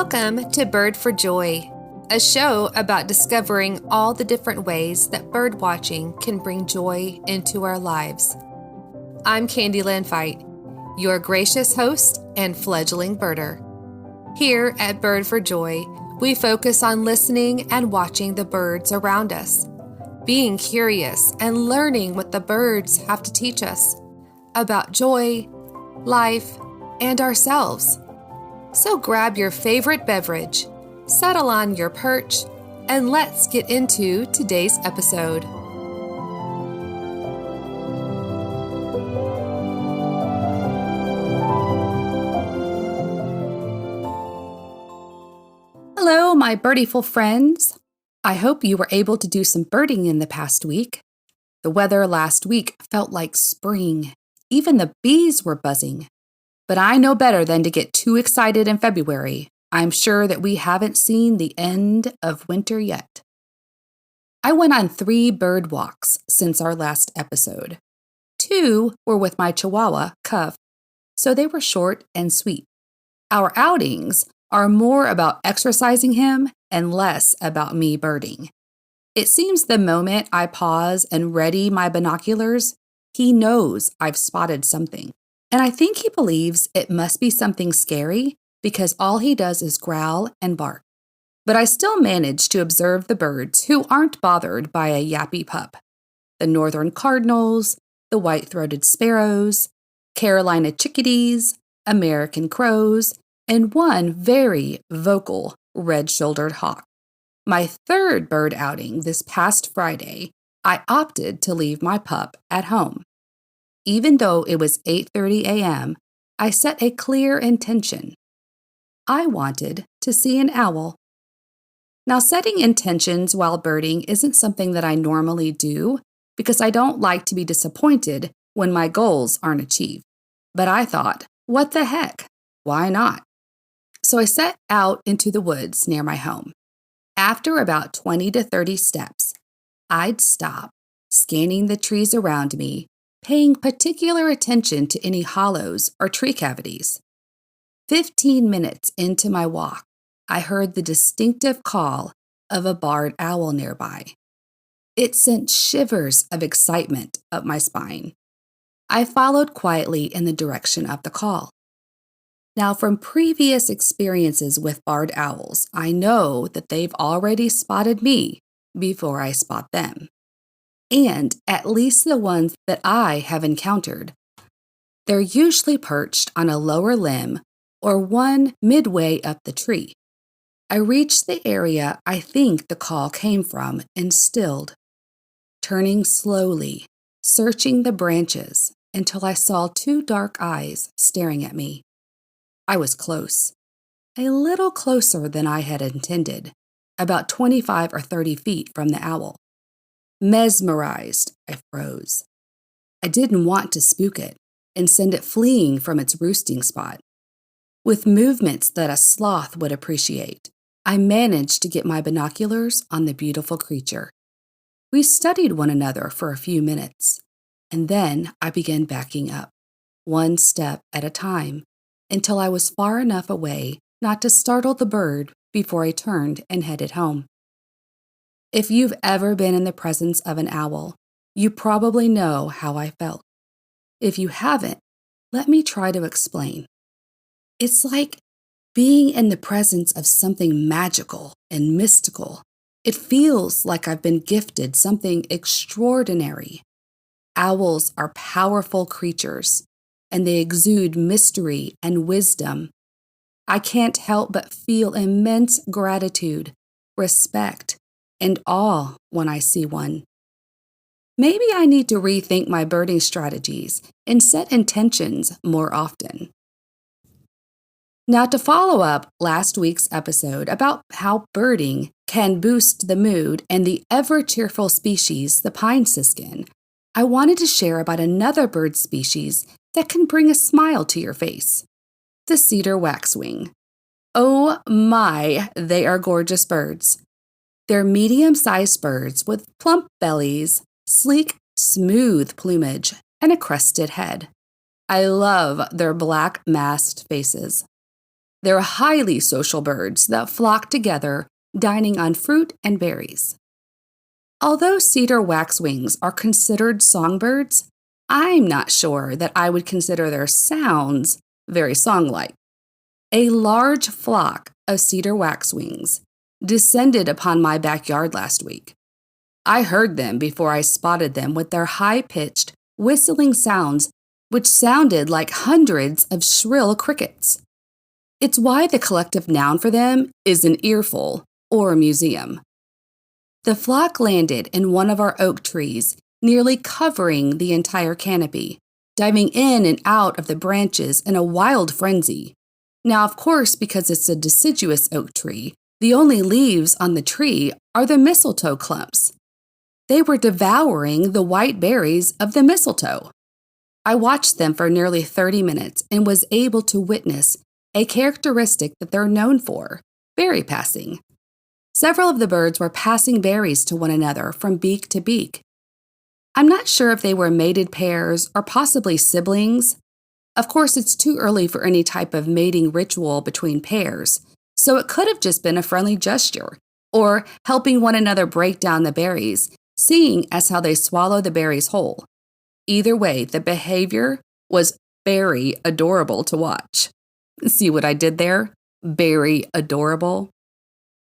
Welcome to Bird for Joy, a show about discovering all the different ways that bird watching can bring joy into our lives. I'm Candilynn Fite, your gracious host and fledgling birder. Here at Bird for Joy, we focus on listening and watching the birds around us, being curious and learning what the birds have to teach us about joy, life, and ourselves. So grab your favorite beverage, settle on your perch, and let's get into today's episode. Hello, my birdiful friends. I hope you were able to do some birding in the past week. The weather last week felt like spring. Even the bees were buzzing. But I know better than to get too excited in February. I'm sure that we haven't seen the end of winter yet. I went on 3 bird walks since our last episode. 2 were with my Chihuahua, Cuff, so they were short and sweet. Our outings are more about exercising him and less about me birding. It seems the moment I pause and ready my binoculars, he knows I've spotted something. And I think he believes it must be something scary because all he does is growl and bark. But I still manage to observe the birds who aren't bothered by a yappy pup. The northern cardinals, the white-throated sparrows, Carolina chickadees, American crows, and one very vocal red-shouldered hawk. My 3rd bird outing this past Friday, I opted to leave my pup at home. Even though it was 8:30 a.m., I set a clear intention. I wanted to see an owl. Now, setting intentions while birding isn't something that I normally do because I don't like to be disappointed when my goals aren't achieved. But I thought, what the heck? Why not? So I set out into the woods near my home. After about 20 to 30 steps, I'd stop, scanning the trees around me, paying particular attention to any hollows or tree cavities. 15 minutes into my walk, I heard the distinctive call of a barred owl nearby. It sent shivers of excitement up my spine. I followed quietly in the direction of the call. Now, from previous experiences with barred owls, I know that they've already spotted me before I spot them. And at least the ones that I have encountered, they're usually perched on a lower limb or one midway up the tree. I reached the area I think the call came from and stilled, turning slowly, searching the branches until I saw 2 dark eyes staring at me. I was close, a little closer than I had intended, about 25 or 30 feet from the owl. Mesmerized, I froze. I didn't want to spook it and send it fleeing from its roosting spot. With movements that a sloth would appreciate, I managed to get my binoculars on the beautiful creature. We studied one another for a few minutes, and then I began backing up, 1 step at a time, until I was far enough away not to startle the bird before I turned and headed home. If you've ever been in the presence of an owl, you probably know how I felt. If you haven't, let me try to explain. It's like being in the presence of something magical and mystical. It feels like I've been gifted something extraordinary. Owls are powerful creatures, and they exude mystery and wisdom. I can't help but feel immense gratitude, respect, and awe when I see one. Maybe I need to rethink my birding strategies and set intentions more often. Now, to follow up last week's episode about how birding can boost the mood and the ever-cheerful species, the pine siskin, I wanted to share about another bird species that can bring a smile to your face, the cedar waxwing. Oh my, they are gorgeous birds. They're medium-sized birds with plump bellies, sleek, smooth plumage, and a crested head. I love their black masked faces. They're highly social birds that flock together, dining on fruit and berries. Although cedar waxwings are considered songbirds, I'm not sure that I would consider their sounds very song-like. A large flock of cedar waxwings descended upon my backyard last week. I heard them before I spotted them with their high-pitched, whistling sounds, which sounded like hundreds of shrill crickets. It's why the collective noun for them is an earful or a museum. The flock landed in one of our oak trees, nearly covering the entire canopy, diving in and out of the branches in a wild frenzy. Now, of course, because it's a deciduous oak tree, the only leaves on the tree are the mistletoe clumps. They were devouring the white berries of the mistletoe. I watched them for nearly 30 minutes and was able to witness a characteristic that they're known for, berry passing. Several of the birds were passing berries to one another from beak to beak. I'm not sure if they were mated pairs or possibly siblings. Of course, it's too early for any type of mating ritual between pairs, so it could have just been a friendly gesture, or helping one another break down the berries, seeing as how they swallow the berries whole. Either way, the behavior was very adorable to watch. See what I did there? Very adorable.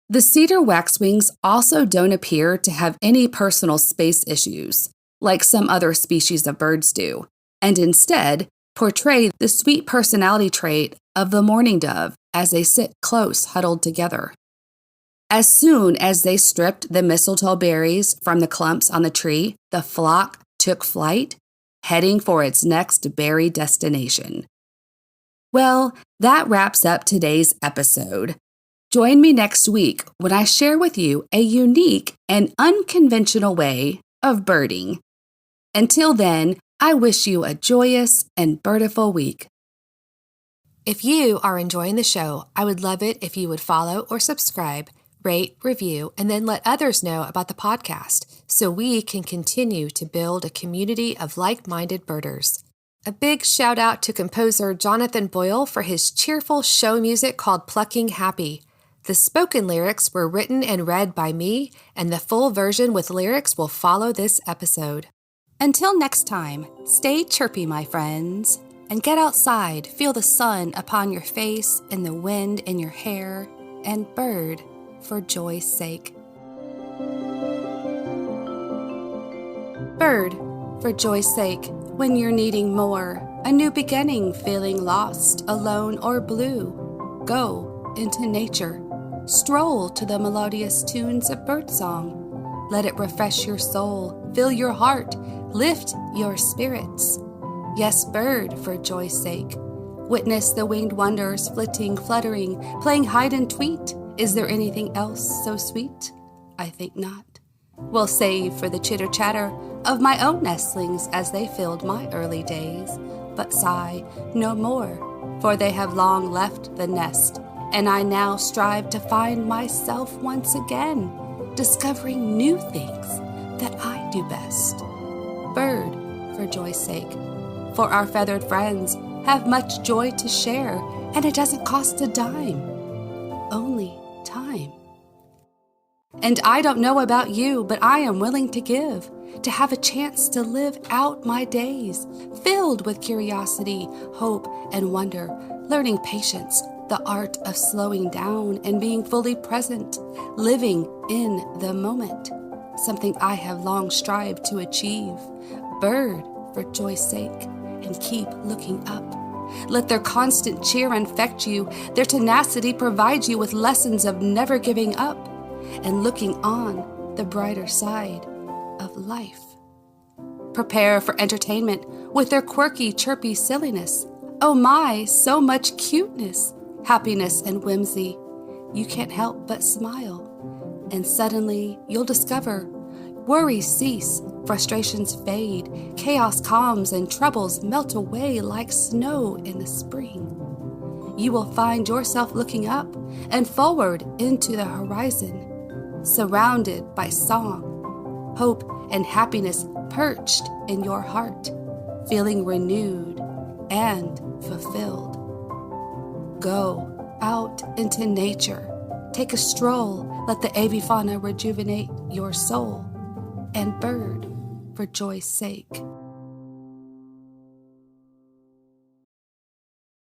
The cedar waxwings also don't appear to have any personal space issues, like some other species of birds do, and instead portray the sweet personality trait of the mourning dove as they sit close, huddled together. As soon as they stripped the mistletoe berries from the clumps on the tree, the flock took flight, heading for its next berry destination. Well, that wraps up today's episode. Join me next week when I share with you a unique and unconventional way of birding. Until then, I wish you a joyous and birdiful week. If you are enjoying the show, I would love it if you would follow or subscribe, rate, review, and then let others know about the podcast so we can continue to build a community of like-minded birders. A big shout out to composer Jonathan Boyle for his cheerful show music called Plucking Happy. The spoken lyrics were written and read by me, and the full version with lyrics will follow this episode. Until next time, stay chirpy, my friends, and get outside, feel the sun upon your face and the wind in your hair, and bird for joy's sake. Bird for joy's sake, when you're needing more, a new beginning, feeling lost, alone, or blue, go into nature. Stroll to the melodious tunes of birdsong. Let it refresh your soul, fill your heart, lift your spirits. Yes, bird, for joy's sake. Witness the winged wonders, flitting, fluttering, playing hide and tweet. Is there anything else so sweet? I think not. We'll save for the chitter-chatter of my own nestlings as they filled my early days. But sigh no more, for they have long left the nest, and I now strive to find myself once again, discovering new things that I do best. Bird, for joy's sake, for our feathered friends have much joy to share, and it doesn't cost a dime, only time. And I don't know about you, but I am willing to give, to have a chance to live out my days, filled with curiosity, hope, and wonder, learning patience, the art of slowing down and being fully present, living in the moment, something I have long strived to achieve. Bird, for joy's sake, and keep looking up. Let their constant cheer infect you, their tenacity provide you with lessons of never giving up and looking on the brighter side of life. Prepare for entertainment with their quirky, chirpy silliness. Oh my, so much cuteness, happiness and whimsy. You can't help but smile. And suddenly you'll discover worries cease, frustrations fade, chaos calms, and troubles melt away like snow in the spring. You will find yourself looking up and forward into the horizon, surrounded by song, hope, and happiness perched in your heart, feeling renewed and fulfilled. Go out into nature. Take a stroll, let the avifauna rejuvenate your soul. And bird, for joy's sake.